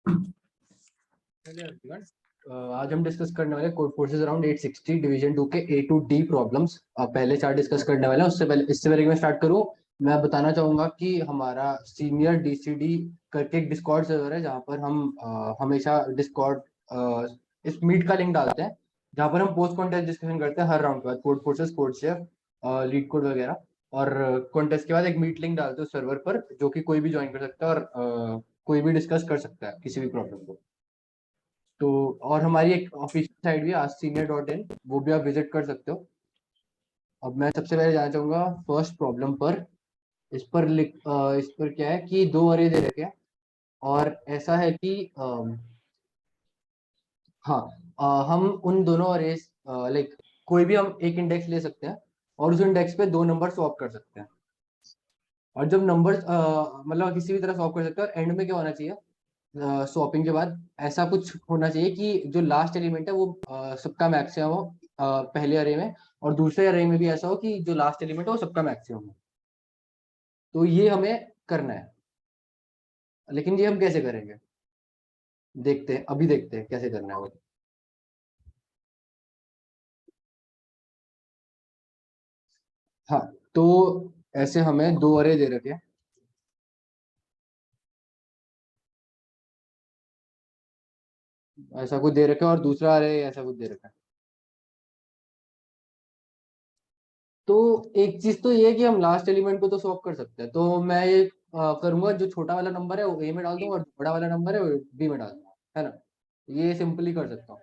Hello everyone. आज हम discuss करने वाले कोड फोर्सेस अराउंड 860 डिवीजन 2 के ए टू डी प्रॉब्लम्स। पहले 4 डिस्कस करने वाले हैं। इससे पहले कि मैं स्टार्ट करूं, मैं बताना चाहूंगा कि हमारा सीनियर डीसीडी करके एक डिस्कॉर्ड सर्वर है जहां पर हम हमेशा डिस्कॉर्ड इस मीट का लिंक डालते हैं, जहां पर हम पोस्ट कॉन्टेस्ट डिस्कशन करते हैं हर राउंड के बाद। Code forces, code share, leet code वगैरह, और कॉन्टेस्ट के बाद एक मीट लिंक डालते हैं सर्वर पर, जो कि कोई भी ज्वाइन कर सकता है और कोई भी डिस्कस कर सकता है किसी भी प्रॉब्लम को। तो और हमारी एक ऑफिशियल साइट भी है askSenior.in, वो भी आप विजिट कर सकते हो। अब मैं सबसे पहले जाना चाहूंगा फर्स्ट प्रॉब्लम पर। इस पर क्या है कि दो अरे दे रखे हैं, और ऐसा है कि हाँ, हम उन दोनों अरेज, लाइक कोई भी हम एक इंडेक्स ले सकते हैं और उस इंडेक्स पे दो नंबर स्वैप कर सकते हैं। और जब नंबर मतलब किसी भी तरह स्वैप कर सकते हैं, और एंड में क्या होना चाहिए, स्वैपिंग के बाद ऐसा कुछ होना चाहिए कि जो लास्ट एलिमेंट है वो सबका मैक्सिमम हो पहले अरे में, और दूसरे अरे में भी ऐसा हो कि जो लास्ट एलिमेंट है वो सबका मैक्सिमम हो। तो ये हमें करना है, लेकिन ये हम कैसे करेंगे, देखते हैं, अभी देखते हैं कैसे करना है वो। हाँ, तो ऐसे हमें दो अरे दे रखे हैं, ऐसा कुछ दे रखा है, और दूसरा अरे ऐसा कुछ दे रखा है। तो एक चीज तो ये है कि हम लास्ट एलिमेंट को तो स्वैप कर सकते हैं, तो मैं ये करूंगा, जो छोटा वाला नंबर है वो ए में डाल दूंगा और बड़ा वाला नंबर है वो बी में डाल दूंगा, है ना। ये सिंपली कर सकता हूँ।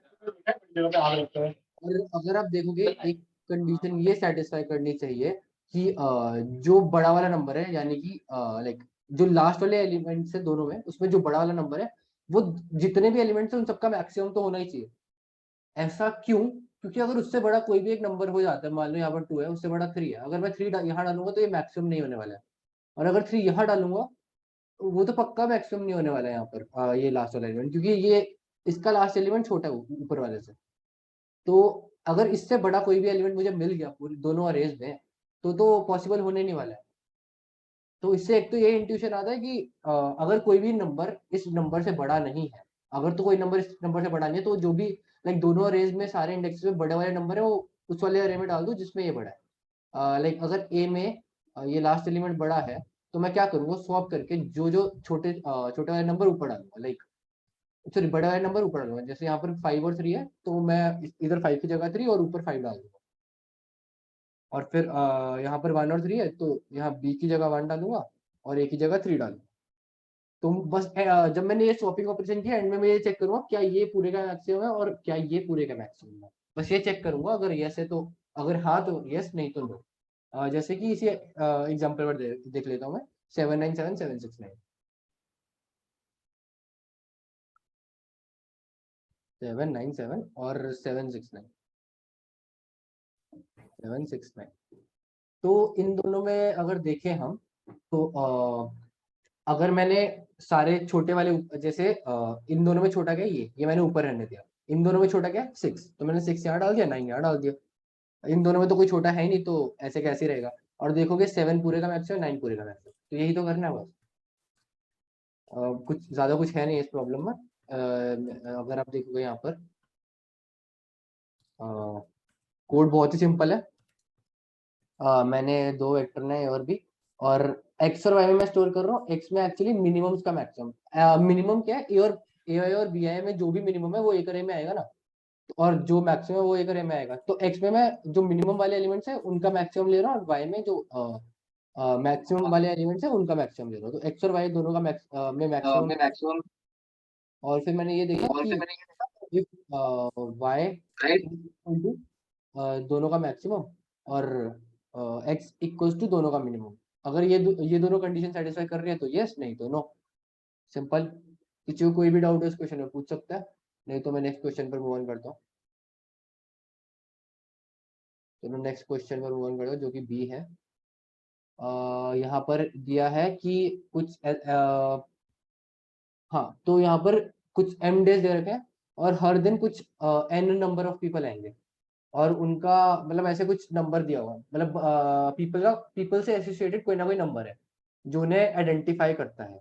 और अगर आप देखोगे, एक कंडीशन ये सेटिस्फाई करनी चाहिए कि जो बड़ा वाला नंबर है, यानी कि लाइक जो लास्ट वाले एलिमेंट्स है दोनों में, उसमें जो बड़ा वाला नंबर है वो जितने भी एलिमेंट्स हैं उन सबका मैक्सिमम तो होना ही चाहिए। ऐसा क्यों? क्योंकि अगर उससे बड़ा कोई भी एक नंबर हो जाता है, मान लो यहाँ पर 2 है, उससे बड़ा 3 है, अगर मैं 3 यहाँ डालूंगा तो ये मैक्सिमम नहीं होने वाला है। और अगर 3 यहाँ डालूंगा तो वो तो पक्का मैक्सिमम नहीं होने वाला है यहाँ पर, ये लास्ट वाला एलिमेंट, क्योंकि ये इसका लास्ट एलिमेंट छोटा है ऊपर वाले से। तो अगर इससे बड़ा कोई भी एलिमेंट मुझे मिल गया पूरी दोनों अरेज में, तो पॉसिबल होने नहीं वाला है। तो इससे एक तो ये इंट्यूशन आता है कि अगर कोई भी नंबर इस नंबर से बड़ा नहीं है, अगर तो कोई नंबर इस नंबर से बड़ा नहीं है, तो जो भी लाइक दोनों अरेज में सारे इंडेक्स में बड़े वाले नंबर है वो उस वाले अरे में डाल दो जिसमें ये बड़ा है। लाइक अगर ए में ये लास्ट एलिमेंट बड़ा है, तो मैं क्या करूंगा, स्वैप करके जो जो छोटे वाले नंबर ऊपर डालूंगा, लाइक सॉरी बड़े वाले नंबर ऊपर डालूंगा। जैसे यहाँ पर 5 और 3 है, तो मैं इधर 5 की जगह 3 और ऊपर 5 डाल दूंगा। और फिर यहाँ पर 1 और 3 है, तो यहाँ बी की जगह 1 डालूंगा और ए की जगह 3 डालूंगा। तो बस जब मैंने ये स्वैपिंग ऑपरेशन किया, एंड में मैं ये चेक करूंगा क्या ये पूरे का मैक्सिमम है और क्या ये पूरे का मैक्सिमम है। बस ये चेक करूंगा, अगर यस है तो, अगर हाँ तो यस, नहीं तो नो। जैसे कि इसी एग्जाम्पल पर देख लेता हूँ मैं। 797 769, 797 और 769 तो इन दोनों में अगर देखें हम, तो अगर मैंने सारे छोटे वाले जैसे इन दोनों में छोटा क्या है, ये मैंने ऊपर रहने दिया। इन दोनों में छोटा क्या है, 6, तो मैंने 6 यहाँ डाल दिया, 9 यहाँ डाल दिया। इन दोनों में तो कोई छोटा है ही नहीं, तो ऐसे कैसे रहेगा। और देखोगे 7 पूरे का मैक्सिमम, 9 पूरे का मैक्सिमम, तो यही तो करना है बस। कुछ ज्यादा कुछ है नहीं इस प्रॉब्लम में। अगर आप देखोगे यहाँ पर, कोड बहुत ही सिंपल है। मैंने दो वेक्टर ने और भी, और एक्स और वाई में मैं स्टोर कर रहा हूँ। एक्स में एक्चुअली मिनिमम का मैक्सिमम, मिनिमम क्या है, ए और बी आई में जो भी मिनिमम है वो एक अरे में आएगा ना, और जो मैक्सिमम है वो एक अरे में आएगा। तो एक्स में मैं जो मिनिमम वाले एलिमेंट्स है उनका मैक्सिमम ले रहा हूँ, और वाई में जो मैक्सिमम वाले एलिमेंट्स है उनका मैक्सिमम ले रहा हूँ। तो एक्स और वाई दोनों का में मैक्सिमम। में मैक्सिमम। और फिर मैंने ये देखा और कि फिर मैंने ये इफ वाई राइट टू दोनों का मैक्सिमम, और एक्स इक्वल्स टू दोनों का मिनिमम। अगर ये दोनों कंडीशन सेटिस्फाई कर रही है तो यस, नहीं तो नो। सिंपल। किसी को कोई भी डाउट है इस क्वेश्चन में पूछ सकता है, नहीं तो मैं नेक्स्ट क्वेश्चन पर मूव ऑन करता हूँ। चलो नेक्स्ट क्वेश्चन पर मूव ऑन करता हूँ, जो कि बी है। यहाँ पर दिया है कि कुछ हाँ, तो यहाँ पर कुछ एम डेज दे रखे हैं, और हर दिन कुछ एन नंबर ऑफ पीपल आएंगे, और उनका मतलब ऐसे कुछ नंबर दिया हुआ है, मतलब पीपल से एसोसिएटेड कोई ना कोई नंबर है जो उन्हें आइडेंटिफाई करता है।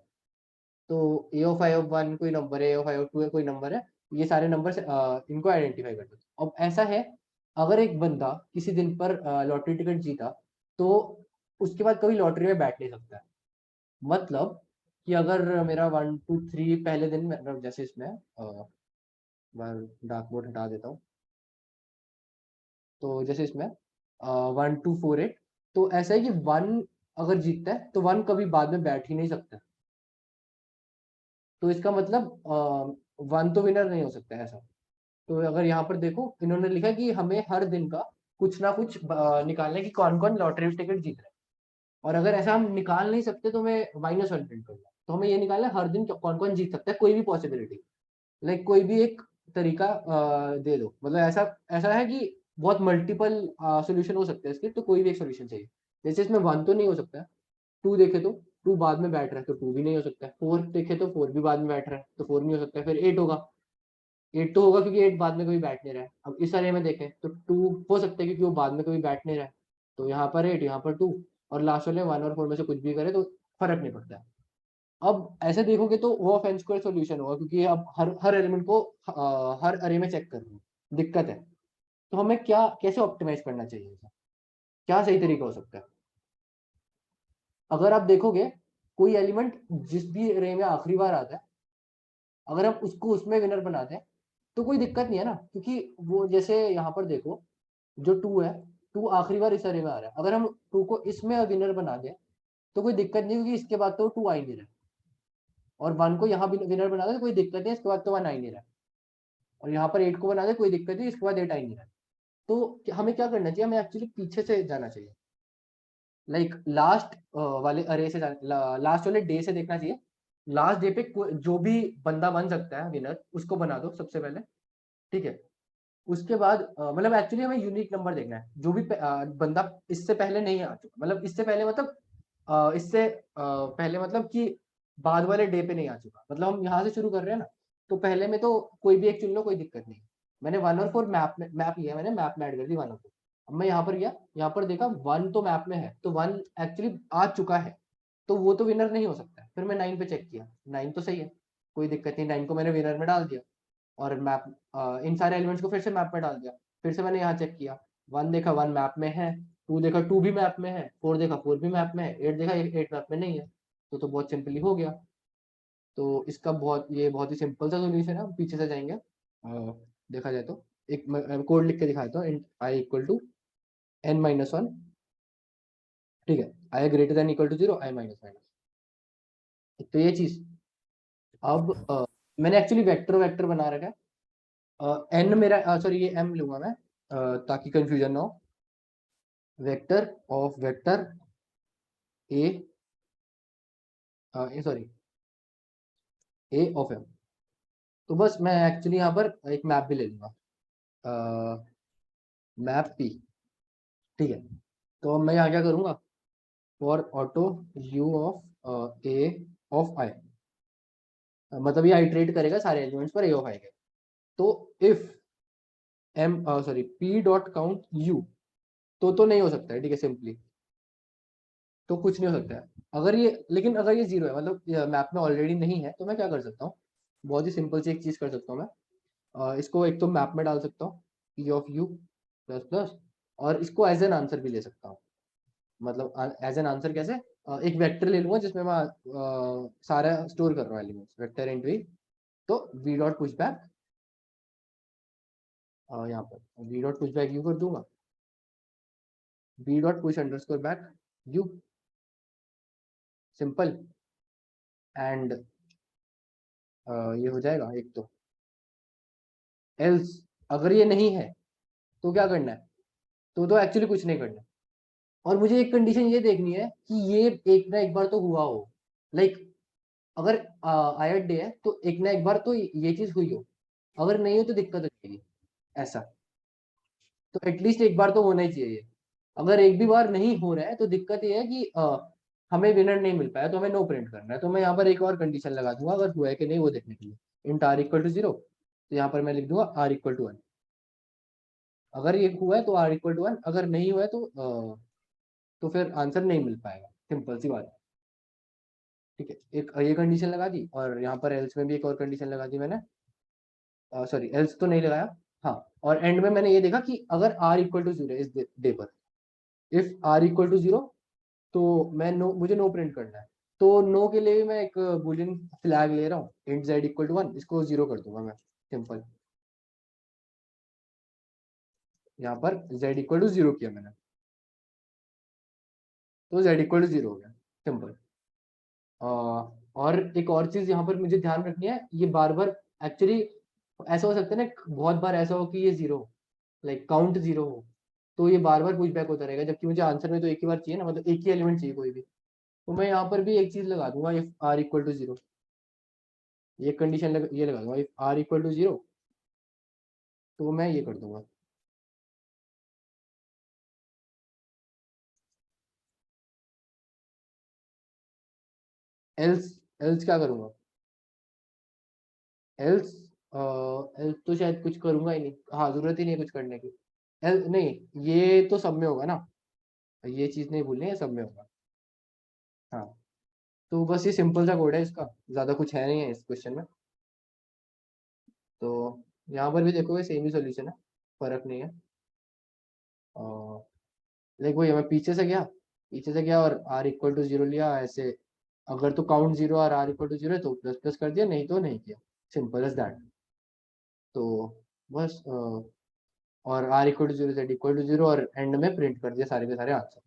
तो ए ऑफ आई ऑफ वन कोई नंबर है, ए ऑफ आई ऑफ टू कोई नंबर है, ये सारे नंबर इनको आइडेंटिफाई कर दो। अब ऐसा है, अगर एक बंदा किसी दिन पर लॉटरी टिकट जीता तो उसके बाद कभी लॉटरी में बैठ नहीं सकता है। मतलब कि अगर मेरा 1 2 3 पहले दिन में, जैसे इसमें डार्क मोड हटा देता हूँ, तो जैसे इसमें 1 2 4 8, तो ऐसा है कि वन अगर जीतता है तो वन कभी बाद में बैठ ही नहीं सकता। तो इसका मतलब वन तो विनर नहीं हो सकता है ऐसा। तो अगर यहाँ पर देखो, इन्होंने लिखा कि हमें हर दिन का कुछ ना कुछ निकालना है कि कौन कौन लॉटरी टिकट जीत रहा है। और अगर ऐसा हम निकाल नहीं सकते तो हमें -1 प्रिंट करना है। तो हमें ये निकालना है हर दिन कौन कौन जीत सकता है, कोई भी पॉसिबिलिटी, लाइक कोई भी एक तरीका दे दो। मतलब ऐसा ऐसा है कि बहुत मल्टीपल सोल्यूशन हो सकते हैं इसके, तो कोई भी एक सोल्यूशन चाहिए। जैसे इसमें वन तो नहीं हो सकता है, टू देखे तो टू बाद में बैठ रहा है तो टू भी नहीं हो सकता है, फोर देखे तो फोर भी बाद में बैठ रहा है तो फोर नहीं हो सकता है, फिर एट होगा, एट तो होगा क्योंकि एट बाद में कभी बैठ नहीं रहा है। अब इस अरे में देखें तो टू हो सकता है क्योंकि वो बाद में कभी बैठ नहीं रहा है, तो यहाँ पर एट, यहाँ पर टू, और लास्ट वाले वन और फोर में से कुछ भी करे तो फर्क नहीं पड़ता है। अब ऐसे देखोगे तो वो ऑफ एन स्क्वायर सोल्यूशन होगा, क्योंकि अब हर हर एलिमेंट को हर अरे में चेक करना है। दिक्कत है, तो हमें क्या कैसे ऑप्टिमाइज करना चाहिए इसे? क्या सही तरीका हो सकता है? अगर आप देखोगे, कोई एलिमेंट जिस भी अरे में आखिरी बार आता है, अगर हम उसको उसमें विनर बना दें तो कोई दिक्कत नहीं है ना, क्योंकि वो जैसे यहाँ पर देखो, जो टू है, टू आखिरी बार इस अरे में आ रहा है, अगर हम टू को इसमें विनर बना दें तो कोई दिक्कत नहीं, क्योंकि इसके बाद तो टू आ ही नहीं रहा है। और वन को यहाँ विनर बना दे तो कोई दिक्कत नहीं, इसके बाद तो वन आ ही नहीं रहा है। और यहाँ पर एट को बना दे कोई दिक्कत नहीं, इसके बाद एट आ ही नहीं रहा है। तो हमें क्या करना चाहिए? हमें एक्चुअली पीछे से जाना चाहिए, लाइक लास्ट वाले अरे से लास्ट वाले डे से देखना चाहिए। लास्ट डे पे जो भी बंदा बन सकता है विनर, उसको बना दो सबसे पहले, ठीक है। उसके बाद मतलब एक्चुअली हमें यूनिक नंबर देखना है, जो भी बंदा इससे पहले नहीं आ चुका, मतलब इससे पहले मतलब इससे पहले मतलब कि बाद वाले डे पे नहीं आ चुका, मतलब हम यहाँ से शुरू कर रहे हैं ना, तो पहले में तो कोई भी एक चुन लो, कोई दिक्कत नहीं। मैंने वन और फोर मैप लिया, मैंने मैप में ऐड कर दी वन और फोर। अब मैं यहाँ पर गया, यहाँ पर देखा वन तो मैप में है, तो वन एक्चुअली आ चुका है, तो वो तो विनर नहीं हो सकता है। फिर मैं नाइन पे चेक किया, नाइन तो सही है, कोई दिक्कत नहीं, नाइन को मैंने विनर में डाल दिया। और मैप इन सारे एलिमेंट्स को फिर से मैप में डाल दिया। फिर से मैंने यहाँ चेक किया, वन देखा वन मैप में है, टू देखा टू भी मैप में है, फोर देखा फोर भी मैप में है, एट देखा एट मैप में नहीं है। तो बहुत सिंपली हो गया। तो इसका बहुत ही सिंपल सा सोल्यूशन है। हम पीछे से जाएंगे, देखा जाए तो एक कोड लिख के दिखा देता हूँ, int I equal to n-1, ठीक है, I greater than equal to 0, I minus minus. तो ये चीज, अब मैंने एक्चुअली वेक्टर वेक्टर बना रखा है। एन मेरा सॉरी ये एम लूंगा मैं, ताकि कंफ्यूजन ना हो। Vector of vector A, sorry A of M. तो बस मैं एक्चुअली यहाँ पर एक मैप भी ले लूंगा, मैप पी, ठीक है। तो अब मैं यहाँ क्या करूंगा, for auto u of A of I, मतलब ये आइट्रेट करेगा सारे एलिमेंट्स पर ए ऑफ आई के। तो if am sorry P dot count you, तो नहीं हो सकता है, ठीक है, सिंपली तो कुछ नहीं हो सकता है। अगर ये, लेकिन अगर ये जीरो है, मतलब मैप में ऑलरेडी नहीं है, तो मैं क्या कर सकता हूँ? बहुत ही सिंपल सी एक चीज कर सकता हूँ मैं, इसको एक तो मैप में डाल सकता हूँ, P of you plus plus, और इसको एज एन आंसर भी ले सकता हूँ। मतलब एज एन आंसर कैसे? एक वेक्टर ले लूंगा जिसमें मैं सारा स्टोर कर रहा हूँ एलिमेंट्स, वेक्टर इन वी। तो वी डॉट पुश बैक, यहाँ पर V dot push back you कर दूंगा, V dot push underscore back you, simple. And ये हो जाएगा एक एल्स अगर ये नहीं है तो क्या करना है? तो एक्चुअली कुछ नहीं करना। और मुझे एक कंडीशन ये देखनी है कि ये एक ना एक बार तो हुआ हो, लाइक अगर आयत डे है तो एक ना एक बार तो ये चीज हुई हो, अगर नहीं हो तो दिक्कत हो जाएगी ऐसा। तो एटलीस्ट एक बार तो होना ही चाहिए। अगर एक भी बार नहीं हो रहा है तो दिक्कत ये है कि हमें विनर नहीं मिल पाया, तो हमें नो प्रिंट करना है। तो मैं यहाँ पर एक और कंडीशन लगा दूंगा, अगर हुआ है कि नहीं वो देखने के लिए, इंट आर इक्वल टू 0, तो यहाँ पर मैं लिख दूंगा आर इक्वल टू 1। अगर ये हुआ है तो आर इक्वल टू 1, अगर नहीं हुआ है तो फिर आंसर नहीं मिल पाएगा, सिंपल सी बात है। ठीक है, एक ये कंडीशन लगा दी, और यहाँ पर एल्स में भी एक और कंडीशन लगा दी मैंने, सॉरी एल्स तो नहीं लगाया, हाँ, और एंड में मैंने ये देखा कि अगर आर इक्वल टू जीरो इस डे पर, if R equal to zero, तो मैं नो, मुझे नो प्रिंट करना है। तो नो के लिए भी मैं एक बुलियन फ्लैग ले रहा हूँ, इंट जेड इक्वल टू 1, इसको जीरो कर दूंगा मैं, सिंपल। यहाँ पर जेड इक्वल टू जीरो किया मैंने, तो जेड इक्वल टू जीरो हो गया, सिंपल। और एक और चीज यहाँ पर मुझे ध्यान रखनी है, ये बार बार एक्चुअली ऐसा हो सकता है ना, बहुत बार ऐसा हो कि ये जीरो, लाइक काउंट जीरो हो, तो ये बार बार पुश बैक होता रहेगा, जबकि मुझे आंसर में तो एक ही बार चाहिए ना, मतलब एक ही एलिमेंट चाहिए कोई भी। तो मैं यहाँ पर भी एक चीज लगा दूंगा, if R equal to zero, ये कंडीशन ये लगा दूंगा, if R equal to zero, तो मैं ये कर दूंगा, एल्स, एल्स क्या करूंगा, एल्स एल्स तो शायद कुछ करूंगा ही नहीं, हाँ, जरूरत ही नहीं है कुछ करने की। एल नहीं, ये तो सब में होगा ना, ये चीज नहीं भूलनी है, सब में होगा। हाँ, तो बस ये सिंपल सा कोड है इसका, ज्यादा कुछ है नहीं है इस क्वेश्चन में। तो यहाँ पर भी देखोगे सेम ही सोल्यूशन है, फर्क नहीं है। लाइक वही, मैं पीछे से गया और आर इक्वल टू जीरो लिया ऐसे, अगर तो काउंट जीरो और आर इक्वल टू जीरो है तो प्लस प्लस कर दिया, नहीं तो नहीं किया, सिंपल एज दैट। तो बस और R equal to zero, Z equal to zero, और एंड में प्रिंट कर दिया सारे के सारे आंसर।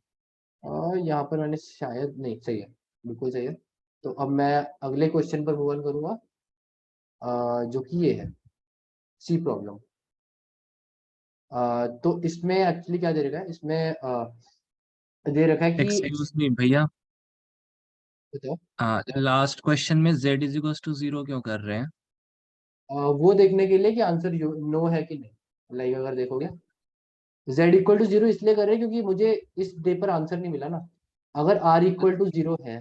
और यहाँ पर मैंने शायद, नहीं सही है, बिल्कुल सही है। तो अब मैं अगले क्वेश्चन पर मूव ऑन करूंगा, जो कि ये है, सी प्रॉब्लम। तो इसमें एक्चुअली क्या दे रखा है, इसमें दे रखा है कि, एक्सक्यूज मी भैया, बताओ। लास्ट क्वेश्चन में z is equal to zero क्यों कर रहे हैं? वो देखने के लिए कि आंसर नो है कि नहीं, लाइक अगर देखोगे, z इक्वल टू जीरो इसलिए कर रहे हैं क्योंकि मुझे इस डे पर आंसर नहीं मिला ना। अगर r इक्वल टू जीरो है,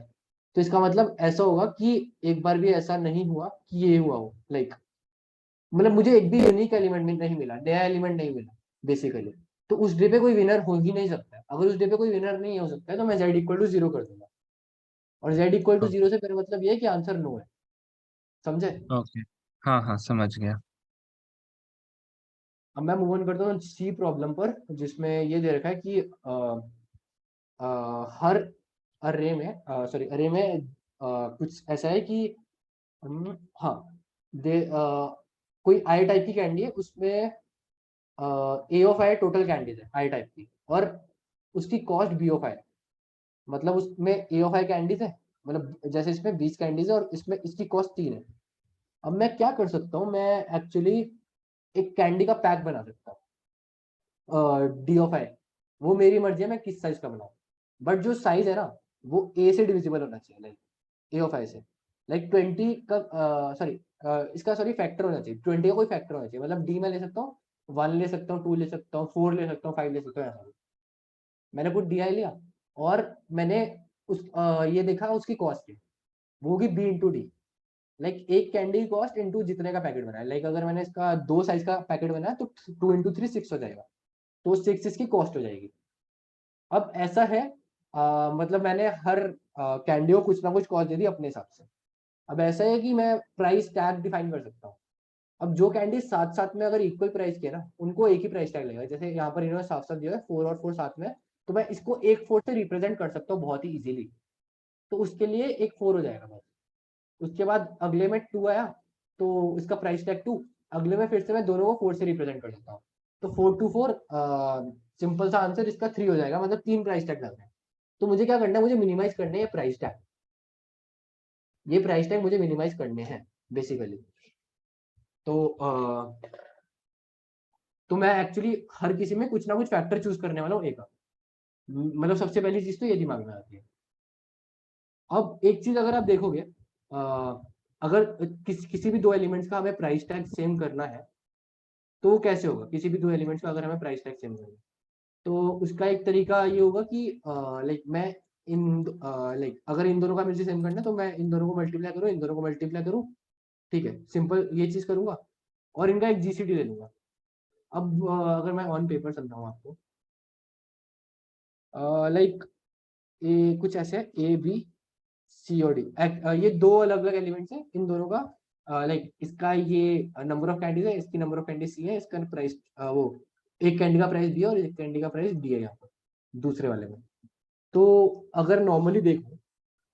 तो इसका मतलब ऐसा होगा कि एक बार भी ऐसा नहीं हुआ कि ये हुआ हो, लाइक मतलब मुझे एक भी यूनिक एलिमेंट नहीं मिला, नया एलिमेंट नहीं मिला बेसिकली। तो उस डे पे कोई विनर हो ही नहीं सकता है। अगर उस डे पे कोई विनर नहीं हो सकता है, तो मैं z इक्वल टू जीरो कर दूंगा, और z इक्वल टू जीरो से मेरा मतलब ये है कि आंसर नो है, समझे। ओके, हाँ हाँ समझ गया। अब मैं मूव ऑन करता हूँ सी प्रॉब्लम पर, जिसमें ये दे रखा है कि हर अरे में, सॉरी अरे में कुछ ऐसा है कि हाँ, दे कोई आई टाइप की कैंडी है, उसमें ए ऑफ आई टोटल कैंडीज है आई टाइप की, और उसकी कॉस्ट बी ऑफ आई, मतलब उसमें ए ऑफ आई कैंडीज है, मतलब जैसे इसमें 20 कैंडीज है और इसमें इसकी कॉस्ट 3 है। अब मैं क्या कर सकता हूँ, मैं एक्चुअली एक कैंडी का पैक बना सकता हूँ, डी ऑफ आई, वो मेरी मर्जी है मैं किस साइज का बनाऊँ, बट जो साइज है ना, वो ए से डिविजिबल होना चाहिए, लाइक ए ऑफ आई से, लाइक 20 का, सॉरी, इसका सॉरी फैक्टर होना चाहिए, 20 का कोई फैक्टर होना चाहिए, मतलब डी में ले सकता हूँ, 1 ले सकता हूँ, 2 ले सकता हूँ, 4 ले सकता हूँ, 5 ले सकता हूँ, ऐसा। मैंने कुछ डी आई लिया, और मैंने ये देखा उसकी कॉस्ट है, वो होगी बी इंटू डी, लाइक एक कैंडी कॉस्ट इंटू जितने का पैकेट बनाया, लाइक अगर मैंने इसका 2 साइज का पैकेट बनाया तो 2 इंटू 3 6 हो जाएगा, तो 6 इसकी कॉस्ट हो जाएगी। अब ऐसा है, मतलब मैंने हर कैंडी को कुछ ना कुछ कॉस्ट दे दी अपने हिसाब से। अब ऐसा है कि मैं प्राइस टैग डिफाइन कर सकता हूँ। अब जो कैंडी साथ साथ में अगर इक्वल प्राइस के ना, उनको एक ही प्राइस टैग लगेगा, जैसे यहाँ पर इन्होंने साफ साफ दिया है 4 और 4 साथ में, तो मैं इसको एक 4 से रिप्रेजेंट कर सकता हूँ बहुत ही इजीली। तो उसके लिए एक 4 हो जाएगा बस। उसके बाद अगले में 2 आया, तो इसका प्राइस टैग 2, अगले में फिर से मैं दोनों को 4 से रिप्रेजेंट कर सकता हूँ, तो 4 टू 4, सिंपल सा आंसर इसका 3 हो जाएगा, मतलब 3 प्राइस टैग लग रहे हैं। तो मुझे क्या करना है, मुझे मिनिमाइज करने हैं प्राइस टैग, ये प्राइस टैग मुझे मिनिमाइज करने हैं बेसिकली। तो तो मैं एक्चुअली हर किसी में कुछ ना कुछ फैक्टर चूज करने वाला हूँ एक, मतलब सबसे पहली चीज तो ये दिमाग में आती है। अब एक चीज अगर आप देखोगे, अगर किसी भी दो एलिमेंट्स का हमें प्राइस टैग सेम करना है, तो वो कैसे होगा, किसी भी दो एलिमेंट्स का अगर हमें प्राइस टैग सेम करना है, तो उसका एक तरीका ये होगा कि लाइक मैं इन लाइक अगर इन दोनों का मुझे सेम करना है, तो मैं इन दोनों को मल्टीप्लाई करूँ, इन दोनों को मल्टीप्लाई करूँ, ठीक है, सिंपल ये चीज करूंगा, और इनका एक जीसीडी ले लूंगा। अब अगर मैं ऑन पेपर समझाऊँ आपको, लाइक ए कुछ ऐसे ए बी सी और डी, ये दो अलग अलग एलिमेंट्स हैं, इन दोनों का लाइक इसका ये नंबर ऑफ कैंडीज है, इसकी नंबर ऑफ कैंडीज सी है, इसका प्राइस वो एक कैंडी का प्राइस बी है और एक कैंडी का प्राइस डी है यहाँ पर दूसरे वाले में। तो अगर नॉर्मली देखो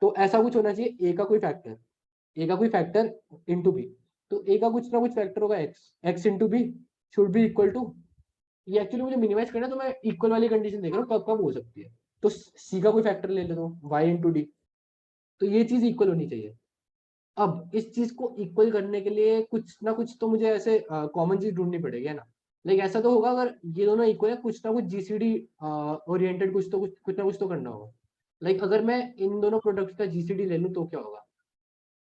तो ऐसा कुछ होना चाहिए, ए का कोई फैक्टर, ए का कोई फैक्टर इंटू बी, तो ए का कुछ ना कुछ फैक्टर होगा X, X into B should be equal to, ये एक्चुअली मुझे मिनिमाइज करना है तो मैं इक्वल वाली कंडीशन देख रहा हूँ कब कब हो सकती है, तो सी का कोई फैक्टर ले लेता हूँ वाई इंटू डी, तो ये चीज इक्वल होनी चाहिए। अब इस चीज को इक्वल करने के लिए कुछ ना कुछ तो मुझे ऐसे कॉमन चीज ढूंढनी पड़ेगी, है ना। लाइक ऐसा तो होगा अगर ये दोनों इक्वल है, कुछ ना कुछ जीसीडी ओरिएंटेड कुछ ना कुछ तो करना होगा। लाइक अगर मैं इन दोनों प्रोडक्ट्स का जीसीडी ले लूँ तो क्या होगा,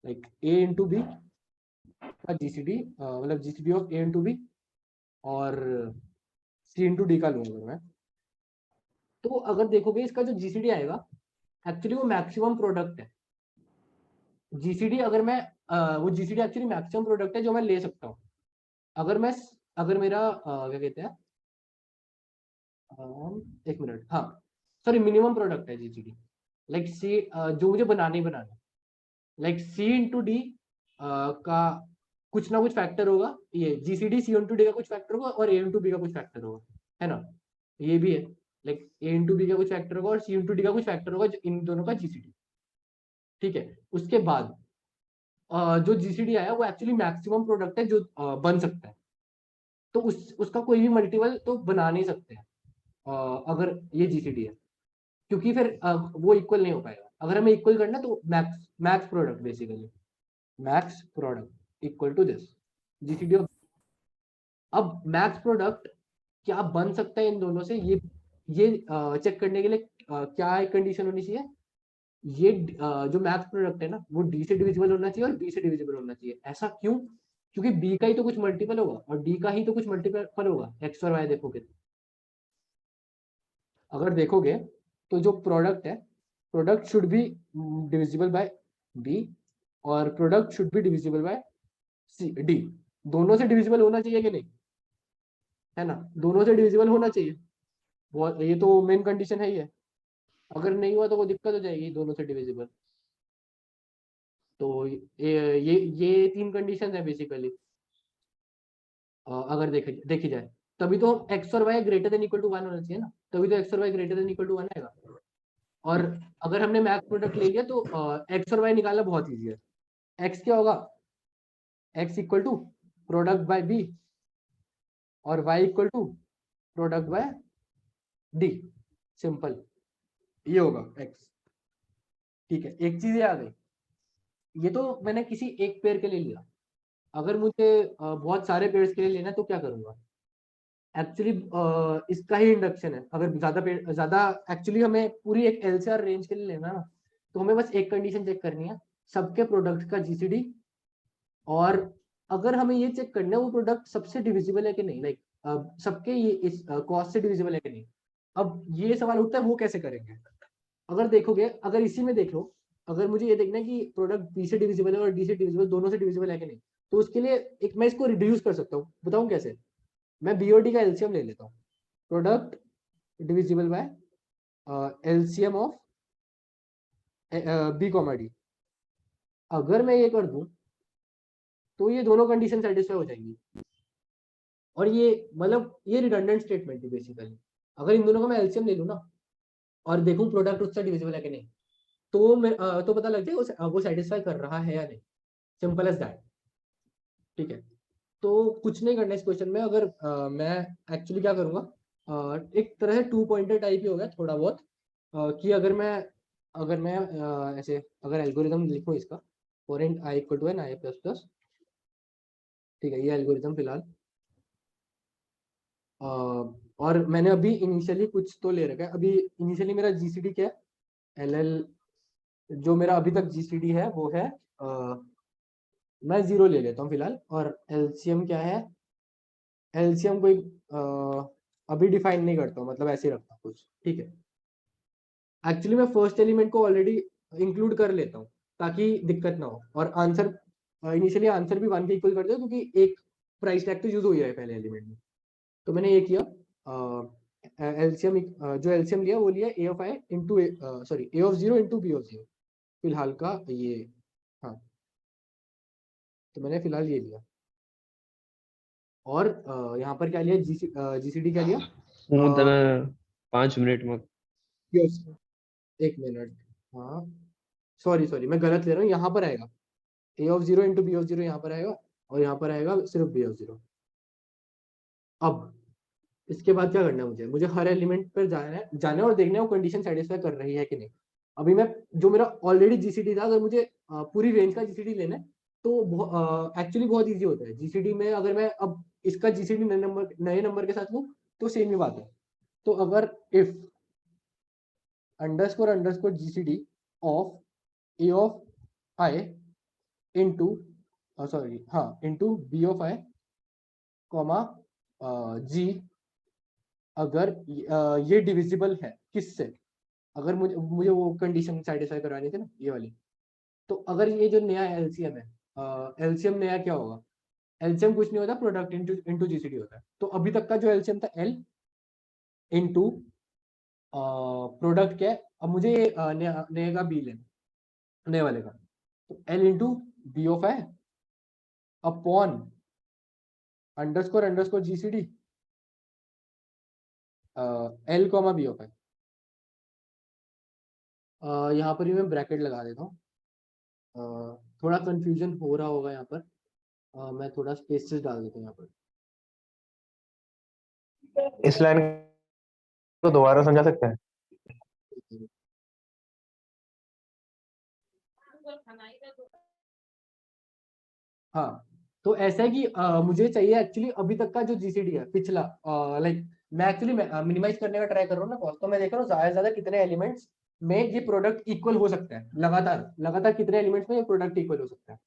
लाइक ए इंटू बी का जीसीडी, मतलब GCD of A into B और सी इंटू डी का लूंगा अगर मैं, तो अगर देखोगे इसका जो जीसीडी आएगा एक्चुअली वो मैक्सिमम प्रोडक्ट है। जीसीडी अगर मैं वो जीसीडी एक्चुअली मैक्सिमम प्रोडक्ट है जो मैं ले सकता हूँ। अगर मैं अगर मेरा क्या कहते हैं, एक मिनट, हाँ सॉरी, मिनिमम प्रोडक्ट है जीसीडी, लाइक सी जो मुझे बनाना ही बनाना है, लाइक सी इंटू डी का कुछ ना कुछ फैक्टर होगा, ये जीसीडी सी इंटू डी का कुछ फैक्टर होगा और ए इंटू बी का कुछ फैक्टर होगा, है ना। ये भी है, लाइक ए इंटू बी का कुछ फैक्टर होगा और सी इंटू डी का कुछ फैक्टर होगा, इन दोनों का जीसीडी। ठीक है, उसके बाद जो जीसीडी आया वो एक्चुअली मैक्सिमम प्रोडक्ट है जो बन सकता है, तो उसका कोई भी मल्टीपल तो बना नहीं सकते हैं अगर ये जीसीडी है, क्योंकि फिर वो इक्वल नहीं हो पाएगा। अगर हमें इक्वल करना तो max max product basically, max product equal to this GCD of. अब मैक्स प्रोडक्ट क्या बन सकता है इन दोनों से, ये चेक करने के लिए क्या एक कंडीशन होनी चाहिए, ये जो मैक्स प्रोडक्ट है ना वो डी से डिविजिबल होना चाहिए और बी से डिविजिबल होना चाहिए। ऐसा क्यों, क्योंकि बी का ही तो कुछ मल्टीपल होगा और डी का ही तो कुछ मल्टीपल होगा, एक्स और वाई देखोगे, अगर देखोगे तो जो प्रोडक्ट है, product should be divisible by B और product should be divisible by C D, दोनों से डिविजिबल होना चाहिए कि नहीं, है ना, दोनों से डिविजिबल होना चाहिए, वो ये तो मेन कंडीशन है ही है। अगर नहीं हुआ तो वो दिक्कत हो जाएगी दोनों से डिविजिबल। तो ये तीन कंडीशन है बेसिकली, अगर देखी जाए, तभी तो एक्स और Y greater than equal to 1 होना चाहिए ना, तभी तो एक्स और Y greater than equal to 1 आएगा। और अगर हमने मैक्स प्रोडक्ट ले लिया तो एक्स और वाई निकालना बहुत ईजी है। एक्स क्या होगा, X equal to product by B और Y equal to product by D, simple ये होगा एक्स। ठीक है, एक चीज ये आ गई, ये तो मैंने किसी एक पेयर के लिए लिया, अगर मुझे बहुत सारे पेयर्स के लिए लेना है तो क्या करूंगा, एक्चुअली इसका ही इंडक्शन है। अगर ज्यादा एक्चुअली हमें पूरी एक एलसीआर रेंज के लिए लेना ना, तो हमें बस एक कंडीशन चेक करनी है, सबके प्रोडक्ट का जीसीडी, और अगर हमें ये चेक करना है वो प्रोडक्ट सबसे डिविजिबल है कि नहीं, लाइक सबके ये इस कॉस्ट से डिविजिबल है कि नहीं। अब ये सवाल उठता है वो कैसे करेंगे, अगर देखोगे, अगर इसी में देख लो, अगर मुझे ये देखना है कि प्रोडक्ट बी से डिविजिबल है और डी से डिविजिबल, दोनों से डिविजिबल है कि नहीं, तो उसके लिए एक मैं इसको रिड्यूस कर सकता हूँ, बताऊँ कैसे, मैं बी और डी का एलसीएम ले लेता हूँ, product divisible by LCM of B comma D. अगर मैं ये कर दूं तो ये दोनों कंडीशन सेटिस्फाई हो जाएंगी, और ये मतलब ये रिडंडेंट स्टेटमेंट है बेसिकली। अगर इन दोनों का मैं एलसीएम ले लूं ना और देखूं प्रोडक्ट उससे डिविजिबल है कि नहीं, तो मैं तो पता लग जाए वो सेटिस्फाई कर रहा है या नहीं, सिंपल एज दैट। ठीक है, तो कुछ नहीं करना इस क्वेश्चन में, अगर मैं एक्चुअली क्या करूंगा, एक तरह से 2 पॉइंटर टाइप ही होगा थोड़ा बहुत, कि अगर मैं ऐसे अगर एल्गोरिथम लिखूं इसका, for in I equal to N I plus plus, ठीक है, ये एल्गोरिथम फिलहाल, और मैंने अभी इनिशियली कुछ तो ले रखा है, अभी इनिशियली मेरा जीसीडी क्या है, एल एल, जो मेरा अभी तक जीसीडी है वो है मैं 0 ले लेता हूँ फिलहाल, और एलसीएम क्या है, एलसीएम कोई अभी डिफाइन नहीं करता हूँ, मतलब ऐसे ही रखता हूँ कुछ। ठीक है, एक्चुअली मैं फर्स्ट एलिमेंट को ऑलरेडी इंक्लूड कर लेता हूँ ताकि दिक्कत ना हो, और आंसर इनिशियली आंसर भी 1 के इक्वल कर दो, क्योंकि एक प्राइस टैग तो यूज हो गया है पहले एलिमेंट में। तो मैंने ये किया, एलसीएम जो एलसीएम लिया वो लिया A of I into sorry A of 0 into B of 0, फिलहाल का ये, हाँ, तो मैंने फिलहाल ये लिया। और यहाँ पर क्या लिया, जीसीडी क्या लिया? हूँ तने 5 मिनट में। Yes, एक मिनट, हाँ सॉरी सॉरी, मैं गलत ले रहा हूँ। यहाँ पर आएगा A of zero into B of zero, यहाँ पर आएगा, और यहाँ पर आएगा सिर्फ बी ऑफ जीरो। अब इसके बाद क्या करना है, मुझे हर एलिमेंट पर जाना है और देखना है वो कंडीशन सेटिस्फाई कर रही है कि नहीं। अभी मैं, जो मेरा ऑलरेडी जीसीडी था, अगर मुझे पूरी रेंज का जीसीडी लेना है तो एक्चुअली बहुत इजी होता है जीसीडी में। अगर मैं अब इसका जीसीडी नए नंबर के साथ लूँ तो सेम ही बात है। तो अगर if underscore underscore GCD of A of I into, sorry हाँ, into B of I comma G, अगर ये डिविजिबल है किससे, अगर मुझे मुझे वो कंडीशन सेटिस्फाई करवानी थी ना, ये वाली। तो अगर ये जो नया एलसीएम है, एलसीएम नया क्या होगा, एलसीएम कुछ नहीं होता, प्रोडक्ट इंटू जीसीडी होता है। तो अभी तक का जो एलसीएम था एल इंटू प्रोडक्ट क्या है, अब मुझे नए का बी लेना, नए वाले का, तो एल इंटू बी ऑफ है upon underscore underscore GCD L comma B of है। यहाँ पर ही मैं ब्रैकेट लगा देता हूँ, थोड़ा कंफ्यूजन हो रहा होगा यहाँ पर। मैं थोड़ा स्पेसेस डाल देता हूँ यहाँ पर। इस लाइन को दोबारा समझा सकते हैं? हाँ, तो ऐसा है कि मुझे चाहिए एक्चुअली अभी तक का जो जीसीडी है पिछला, लाइक मैं एक्चुअली मिनिमाइज करने का ट्राई कर रहा हूँ ना कॉस्ट। तो मैं देख रहा हूँ ज्यादा से ज्यादा कितने एलिमेंट्स में ये प्रोडक्ट इक्वल हो सकता है, लगातार लगातार कितने एलिमेंट्स में ये प्रोडक्ट इक्वल हो सकता है।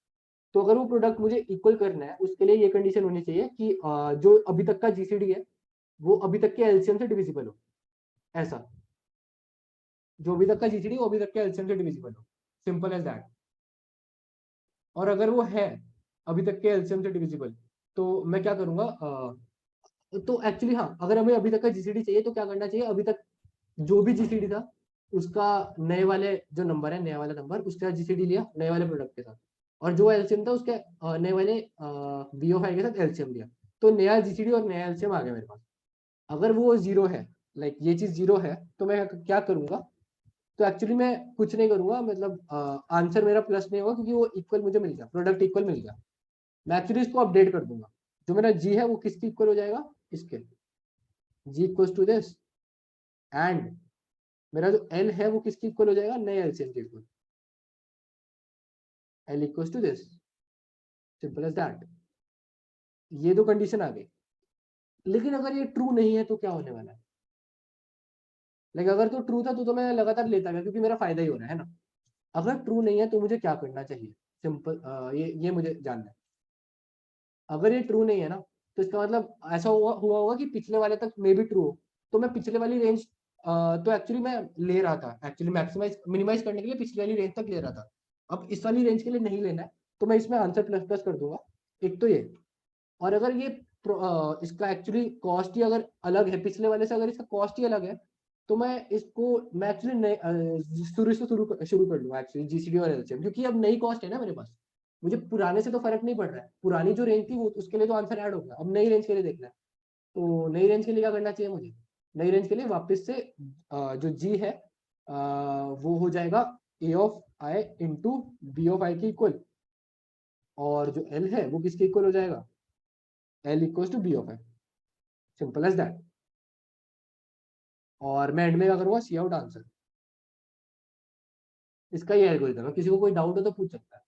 तो अगर वो प्रोडक्ट मुझे इक्वल करना है, उसके लिए ये कंडीशन होनी चाहिए कि जो अभी तक का जीसीडी है वो अभी तक के एलसीएम से डिविजिबल हो। ऐसा, जो अभी तक का जीसीडी वो अभी तक के एलसीएम से डिविजिबल हो, सिंपल एज दैट। और अगर वो है अभी तक के एलसीएम से डिविजिबल, तो मैं क्या करूंगा, तो एक्चुअली हाँ, अगर हमें अभी तक का जीसीडी चाहिए तो क्या करना चाहिए, अभी तक जो भी जीसीडी था उसका नए वाले जो नंबर है, नया वाला नंबर, उसका जीसीडी लिया नए वाले प्रोडक्ट के साथ, और जो एलसीएम था उसके नए वाले बीओफाई के साथ एलसीएम लिया। तो नया जीसीडी और नया एलसीएम आ गया मेरे पास। अगर वो जीरो है, लाइक ये चीज जीरो है, तो मैं क्या करूंगा, तो एक्चुअली मैं कुछ नहीं करूंगा, मतलब आंसर मेरा प्लस नहीं होगा क्योंकि वो इक्वल मुझे मिल गया, प्रोडक्ट इक्वल मिल गया। मैं एक्चुअली इसको अपडेट कर दूंगा। जो मेरा जी है वो किसके इक्वल हो जाएगा, इसके, जी इक्वल टू दिस, एंड मेरा जो एल है वो किसके इक्वल हो जाएगा, नए एलसीएम के equal, L equal to this, simple as that. ये दो कंडीशन आ गई। लेकिन अगर ये ट्रू नहीं है तो क्या होने वाला है, लेकिन अगर तो ट्रू था तो मैं लगातार लेता गया क्योंकि मेरा फायदा ही हो रहा है ना। अगर ट्रू नहीं है तो मुझे क्या करना चाहिए, सिंपल, ये मुझे जानना है। अगर ये ट्रू नहीं है ना, तो इसका मतलब ऐसा हुआ होगा कि पिछले वाले तक मे भी ट्रू हो। तो मैं पिछले वाली रेंज, तो एक्चुअली मैं ले रहा था, एक्चुअली मैक्सिमाइज मिनिमाइज करने के लिए पिछले वाली रेंज तक ले रहा था। अब इस वाली रेंज के लिए नहीं लेना है, तो मैं इसमें आंसर प्लस प्लस कर दूंगा। एक तो ये, और अगर ये इसका एक्चुअली कॉस्ट ही अगर अलग है पिछले वाले से, अगर इसका कॉस्ट ही अलग है, तो मैं एक्चुअली शुरू से शुरू कर लूंगा एक्चुअली जीसीडी और एलसीएम, क्योंकि अब नई कॉस्ट है ना मेरे पास। मुझे पुराने से तो फर्क नहीं पड़ रहा है, पुरानी जो रेंज थी वो उसके लिए तो आंसर ऐड हो गया, अब नई रेंज के लिए देखना है। तो नई रेंज के लिए क्या करना चाहिए मुझे, नई रेंज के लिए वापस से जो जी है वो हो जाएगा A of I into B of I के इक्वल, और जो एल है वो किसके इक्वल हो जाएगा, L equal to B of I, simple as that. और मैं एंड में क्या करूंगा, सी आउट आंसर। इसका ये एल्गोरिथम है, किसी को कोई डाउट हो तो पूछ सकता है।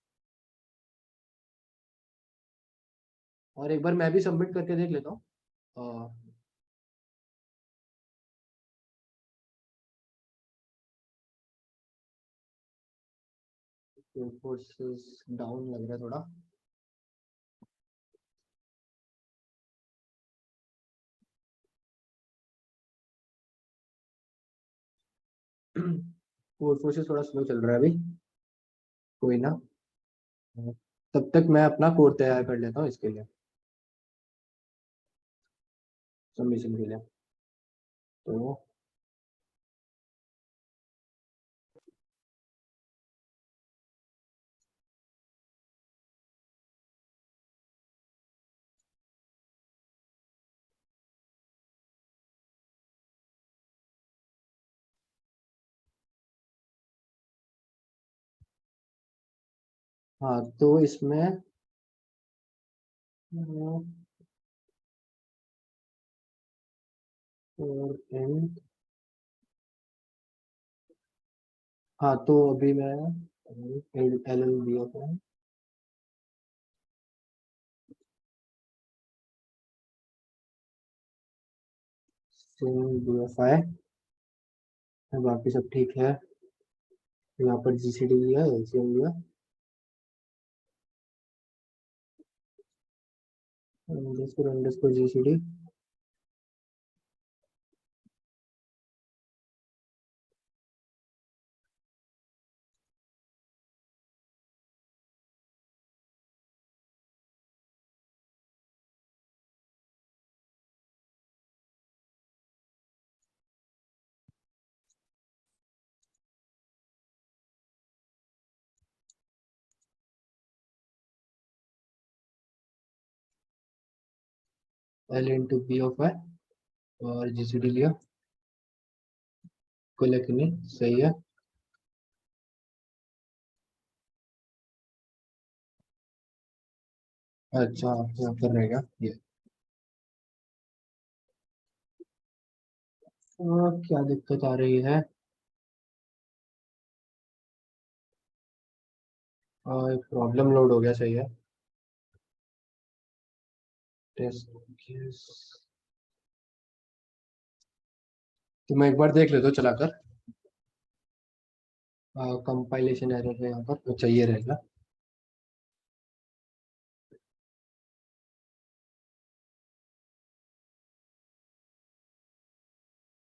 और एक बार मैं भी सबमिट करके देख लेता हूँ। फोर्सेस डाउन लग रहा है थोड़ा। कोड फोर्सेस थोड़ा स्लो चल रहा है अभी, कोई ना, तब तक मैं अपना कोड तैयार कर लेता हूँ इसके लिए, सबमिशन के लिए। तो हाँ तो इसमें और एन, हाँ तो अभी मैं एल एल बी ऑफ है, बी ऑफ आई, बाकी सब ठीक है। यहाँ पर जीसीडी लिया, एलसीएम लिया, underscore GCD, L into B of I और जीसीडी लिया, कोई लेकिन नहीं, सही है। अच्छा यहाँ पर रहेगा ये। क्या दिक्कत आ रही है? एक प्रॉब्लम लोड हो गया, सही है। टेस्ट केस, तो मैं एक बार देख लेता हूँ चलाकर। कंपाइलेशन एरर है यहाँ पर, तो चाहिए रहेगा।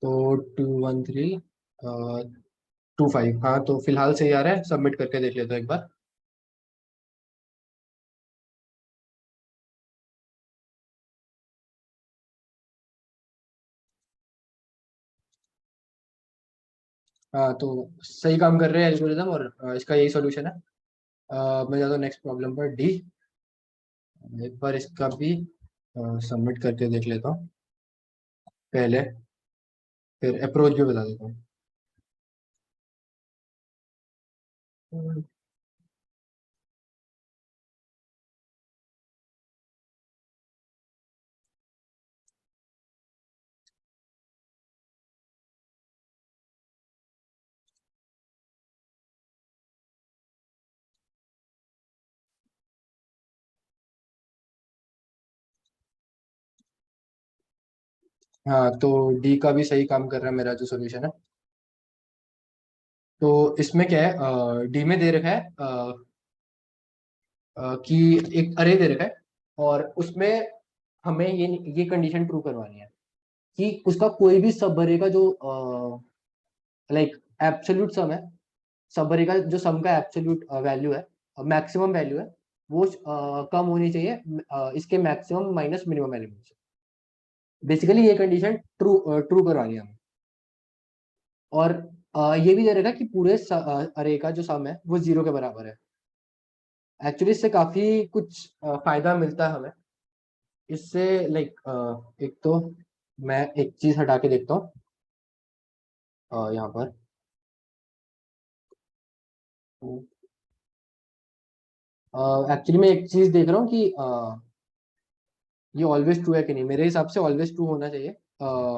तो 21325, हाँ तो फिलहाल सही आ रहा है, सबमिट करके देख लेता हूँ एक बार। हाँ तो सही काम कर रहे हैं एल्गोरिदम, और इसका यही सॉल्यूशन है। मैं जाता हूँ नेक्स्ट प्रॉब्लम पर, डी। एक बार इसका भी सबमिट करके देख लेता हूँ पहले, फिर अप्रोच भी बता देता हूँ। हाँ तो डी का भी सही काम कर रहा है मेरा जो सोल्यूशन है। तो इसमें क्या है, डी में दे रखा है कि एक अरे दे रखा है, और उसमें हमें ये कंडीशन ट्रू करवानी है कि उसका कोई भी सब अरे का जो लाइक एब्सोल्यूट सम है, सब अरे का जो सम का एब्सोल्यूट वैल्यू है, मैक्सिमम वैल्यू है, वो कम होनी चाहिए इसके मैक्सिमम माइनस मिनिमम एलिमेंट से। बेसिकली ये कंडीशन ट्रू ट्रू करवानी है हमें। और ये भी दे रखा है कि पूरे अरे का जो सम है वो 0 के बराबर है। एक्चुअली इससे काफी कुछ फायदा मिलता है हमें इससे, लाइक एक तो मैं एक चीज हटा के देखता हूँ यहाँ पर। एक्चुअली मैं एक चीज देख रहा हूँ कि ये ऑलवेज ट्रू है कि नहीं। मेरे हिसाब से ऑलवेज ट्रू होना चाहिए।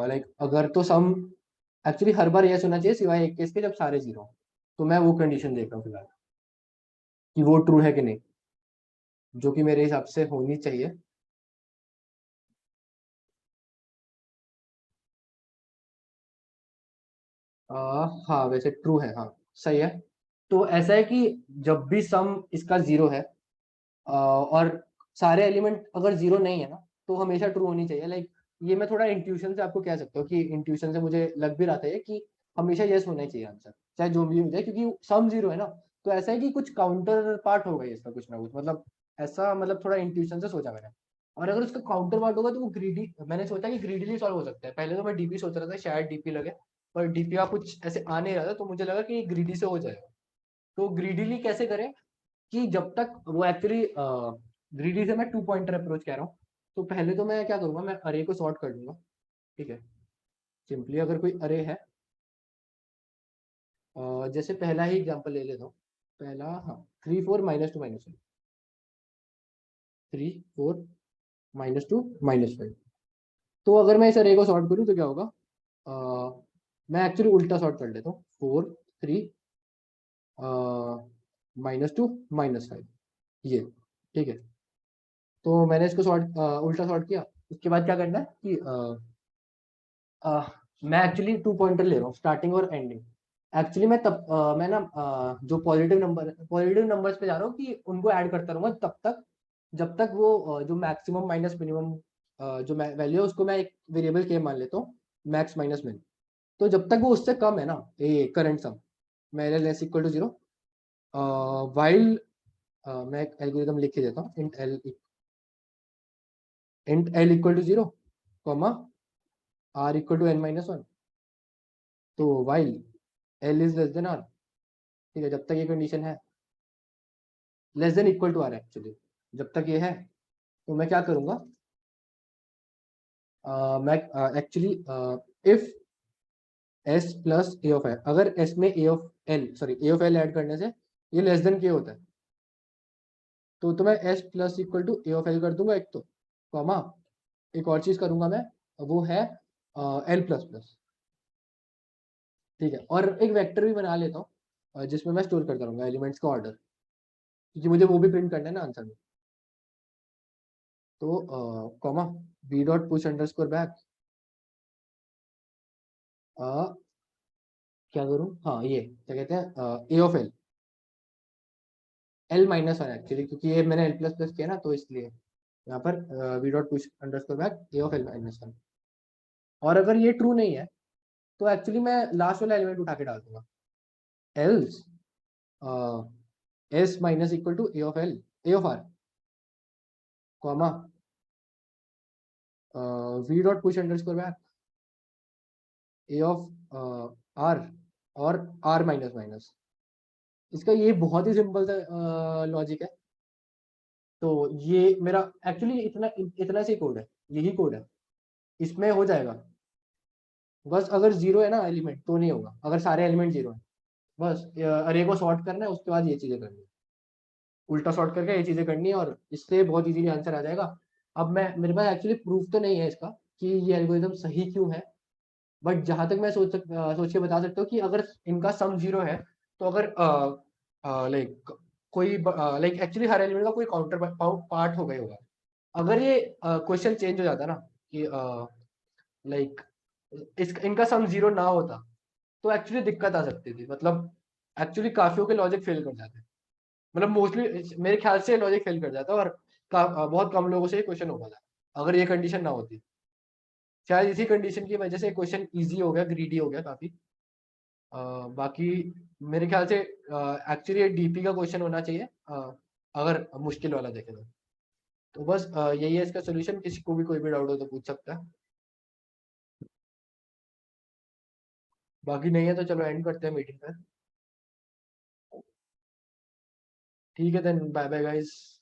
लाइक अगर तो सम, एक्चुअली हर बार यस होना चाहिए सिवाय एक केस के जब सारे 0 हो। तो मैं वो कंडीशन देख रहा हूँ फिलहाल कि वो ट्रू है कि नहीं, जो कि मेरे हिसाब से होनी चाहिए। हाँ वैसे ट्रू है, हाँ सही है। तो ऐसा है कि जब भी सम इसका 0 है और सारे एलिमेंट अगर 0 नहीं है ना, तो हमेशा ट्रू होनी चाहिए। लाइक ये मैं थोड़ा इंट्यूशन से आपको कह सकता हूँ कि इंट्यूशन से मुझे लग भी रहा था ये कि हमेशा यस होना ही चाहिए आंसर, चाहे जो भी हो जाए, क्योंकि सम 0 है ना। तो ऐसा है कि कुछ काउंटर पार्ट होगा ही इसका, कुछ ना कुछ, मतलब ऐसा, मतलब थोड़ा इंट्यूशन से सोचा मैंने। और अगर उसका काउंटर पार्ट होगा तो वो ग्रीडी, मैंने सोचा कि ग्रीडीली सॉल्व हो सकता है। पहले तो मैं डीपी सोच रहा था, शायद डीपी लगे, पर डीपी का कुछ ऐसे आ नहीं रहा था, तो मुझे लगा कि ग्रीडी से हो जाएगा। तो ग्रीडीली कैसे करें कि जब तक वो एक्चुअली ग्रीडी से मैं 2 पॉइंटर अप्रोच कह रहा हूँ। तो पहले तो मैं क्या करूंगा, मैं अरे को सॉर्ट कर दूंगा। ठीक है, सिंपली अगर कोई अरे है, जैसे पहला ही एग्जांपल ले लेता हूँ। पहला, हाँ 3 4 -2 -5 3 4 -2 -5। तो अगर मैं इस अरे को सॉर्ट करूँ तो क्या होगा, मैं एक्चुअली उल्टा सॉर्ट कर लेता हूँ, 4 3 -2 -5 ये, ठीक है। तो मैंने इसको उल्टा सॉर्ट किया। उसके बाद क्या करना है कि मैं एक्चुअली 2 पॉइंटर ले रहा हूँ, स्टार्टिंग और एंडिंग। एक्चुअली मैं ना जो पॉजिटिव नंबर्स पे जा रहा हूँ कि उनको ऐड करता रहूँगा तब तक जब तक वो जो मैक्सिमम माइनस मिनिमम जो वैल्यू है उसको मैं एक वेरिएबल के मान लेता हूँ, मैक्स माइनस मिन। तो जब तक वो उससे कम है ना, ये करंट सम, मैं लेस इक्वल टू 0 वाइल मैं एक एल्गोरिथम लिख के देता हूँ, int L equal to 0 comma r equal to n minus 1। तो while l is less than r, ठीक है, जब तक ये कंडीशन है, less than equal to r actually, जब तक ये है तो मैं क्या करूंगा, मैं actually if s plus a of l, अगर s में a ऑफ l ऐड करने से ये लेस देन k होता है, तो मैं s plus equal to a of l कर दूंगा एक तो, कॉमा एक और चीज करूंगा मैं, वो है l प्लस प्लस, ठीक है। और एक वेक्टर भी बना लेता हूँ जिसमें मैं स्टोर करता रहूंगा एलिमेंट्स का ऑर्डर, क्योंकि मुझे वो भी प्रिंट करना है ना आंसर में। तो comma b dot push underscore back, क्या करूँ, हाँ ये क्या कहते हैं, a of l minus 1 actually, क्योंकि ये मैंने l प्लस प्लस किया ना, तो इसलिए यहाँ पर b dot push underscore back a of l minus 1। और अगर ये ट्रू नहीं है तो एक्चुअली मैं लास्ट वाला एलिमेंट उठा के डाल दूंगा, else s minus equal to a of r, comma v dot push underscore back a of r और r माइनस माइनस। इसका ये बहुत ही सिंपल सा लॉजिक है। तो ये मेरा एक्चुअली इतना सी कोड है, यही कोड है, इसमें हो जाएगा। बस अगर जीरो है ना एलिमेंट तो नहीं होगा, अगर सारे एलिमेंट जीरो है, बस अरे को सॉर्ट करना है, उसके बाद ये चीजें करनी है, उल्टा सॉर्ट करके ये चीजें करनी है, और इससे बहुत इजीली आंसर आ जाएगा। अब मैं, मेरे पास एक्चुअली प्रूफ तो नहीं है इसका कि ये एल्गोरिथम सही क्यों है, बट जहां तक मैं सोच के बता सकता हूँ कि अगर इनका सम जीरो है, तो अगर लाइक कोई लाइक एक्चुअली हर एलिमेंट का कोई काउंटर पार्ट हो गया होगा। अगर ये क्वेश्चन चेंज हो जाता ना कि लाइक इनका सम जीरो ना होता, तो एक्चुअली दिक्कत आ सकती थी, मतलब एक्चुअली काफियों के लॉजिक फेल कर जाते, मतलब मोस्टली मेरे ख्याल से लॉजिक फेल कर जाता, और बहुत कम लोगों से ये क्वेश्चन हो पाता अगर ये कंडीशन ना होती। शायद इसी कंडीशन की वजह से क्वेश्चन इजी हो गया, ग्रीडी हो गया काफी। बाकी मेरे ख्याल से एक्चुअली ये डीपी का क्वेश्चन होना चाहिए, अगर मुश्किल वाला देखें तो बस यही है इसका सोल्यूशन। किसी को भी कोई भी डाउट हो तो पूछ सकता है, बाकी नहीं है तो चलो एंड करते हैं मीटिंग पर। ठीक है देन, बाय बाय गाइस।